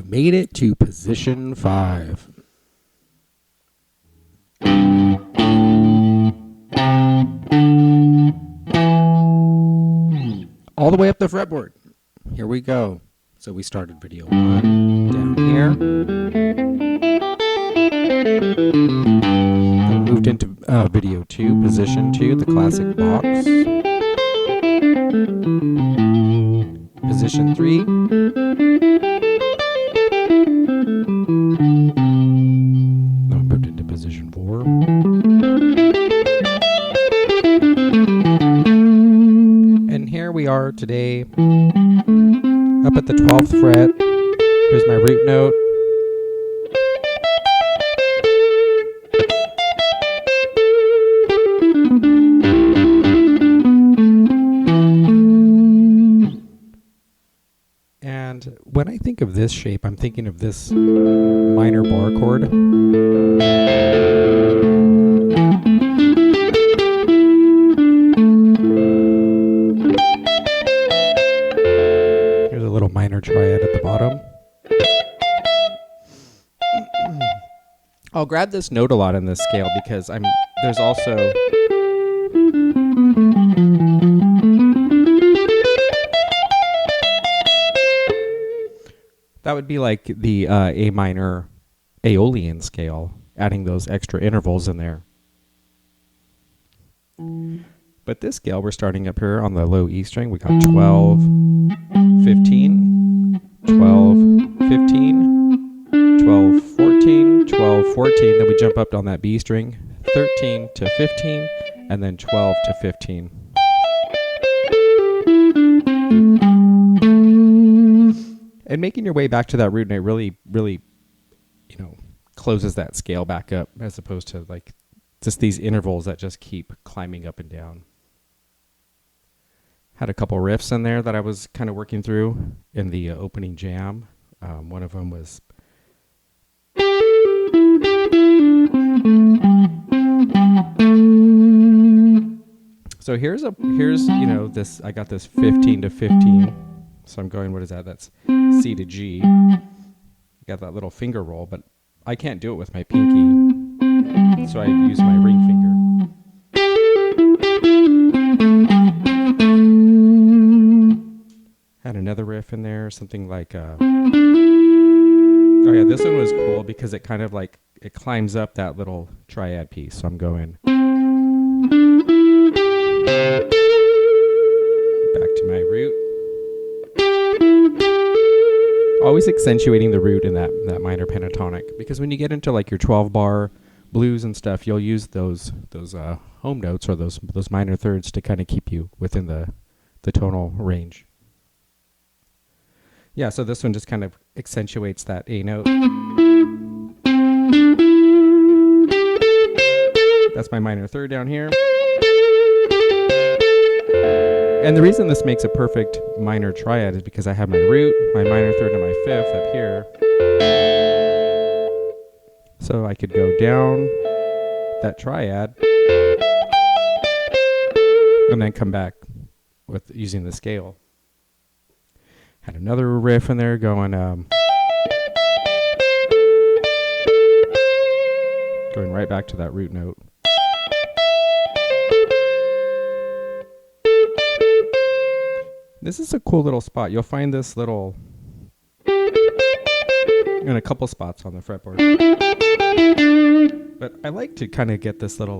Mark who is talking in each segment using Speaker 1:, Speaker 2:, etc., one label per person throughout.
Speaker 1: Made it to position 5. All the way up the fretboard. Here we go. So we started video 1 down here. Then moved into video 2, position 2, the classic box. Position 3. Now moved into position 4. And here we are today, up at the 12th fret. Here's my root note. And when I think of this shape, I'm thinking of this minor bar chord. Here's a little minor triad at the bottom. I'll grab this note a lot in this scale because there's also that would be like the A minor Aeolian scale, adding those extra intervals in there. But this scale, we're starting up here on the low E string. We got 12, 15, 12, 15, 12, 14, 12, 14. Then we jump up on that B string, 13 to 15, and then 12 to 15. And making your way back to that root note really, closes that scale back up, as opposed to like just these intervals that just keep climbing up and down. Had a couple riffs in there that I was kind of working through in the opening jam. One of them was so here's this, I got this 15 to 15. So I'm going, what is that? That's C to G. Got that little finger roll, but I can't do it with my pinky. So I use my ring finger. Had another riff in there, something like oh yeah, this one was cool because it kind of like, it climbs up that little triad piece. So I'm going back to my root. Always accentuating the root in that minor pentatonic, because when you get into like your 12 bar blues and stuff, you'll use those home notes or those minor thirds to kind of keep you within the tonal range. Yeah, so this one just kind of accentuates that A note. That's my minor third down here. And the reason this makes a perfect minor triad is because I have my root, my minor third, and my fifth up here. So I could go down that triad and then come back with using the scale. Had another riff in there going right back to that root note. This is a cool little spot. You'll find this little in a couple spots on the fretboard. But I like to kind of get this little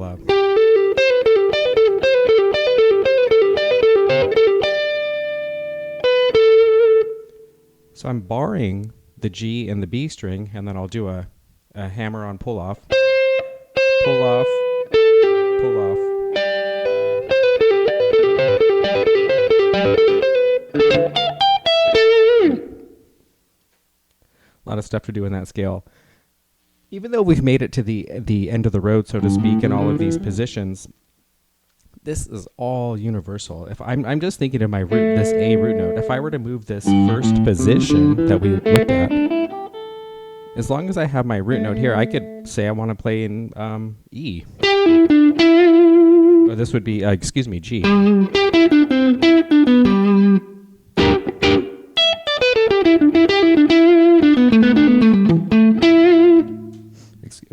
Speaker 1: so I'm barring the G and the B string, and then I'll do a hammer on pull off, pull off, pull off. A lot of stuff to do in that scale. even though we've made it to the end of the road, so to speak, in all of these positions, this is all universal. If I'm just thinking of my root, this A root note. If I were to move this first position that we looked at, as long as I have my root note here, I could say I want to play in E. Or this would be, G.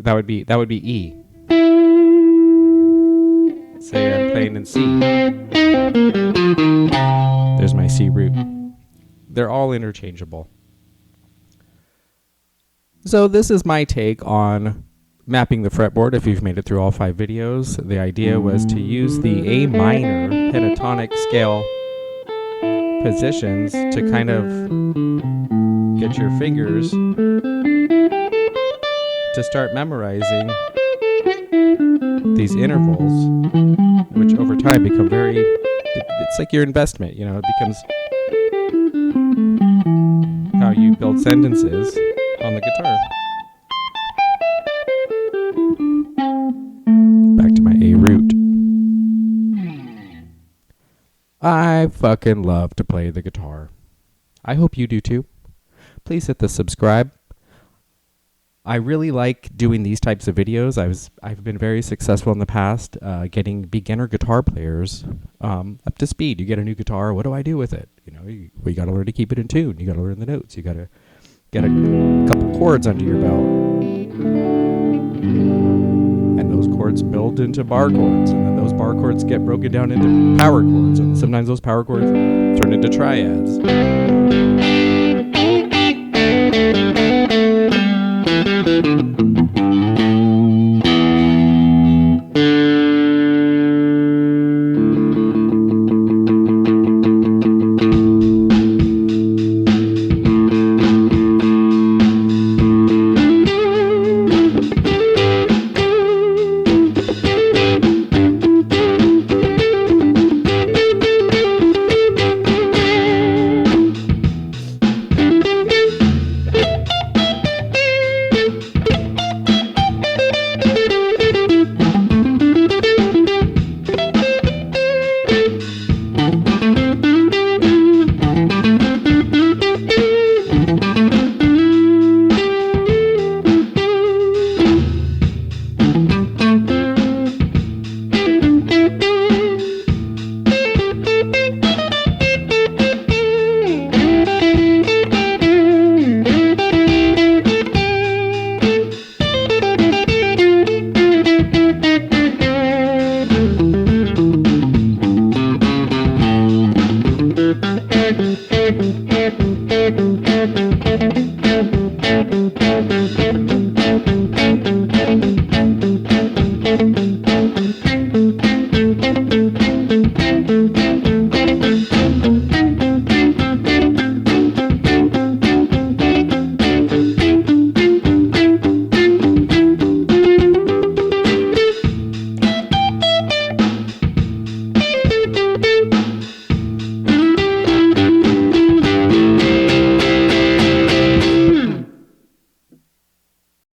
Speaker 1: That would be E. Say I'm playing in C. There's my C root. They're all interchangeable. So this is my take on mapping the fretboard. If you've made it through all 5 videos, the idea was to use the A minor pentatonic scale positions to kind of get your fingers to start memorizing these intervals, which over time become it's like your investment, it becomes how you build sentences on the guitar. Back to my A root. I fucking love to play the guitar. I hope you do too. Please hit the subscribe. I really like doing these types of videos. I've been very successful in the past getting beginner guitar players up to speed. You get a new guitar, what do I do with it? We got to learn to keep it in tune. You got to learn the notes. You got to get a couple chords under your belt. And those chords build into bar chords, and then those bar chords get broken down into power chords, and sometimes those power chords turn into triads.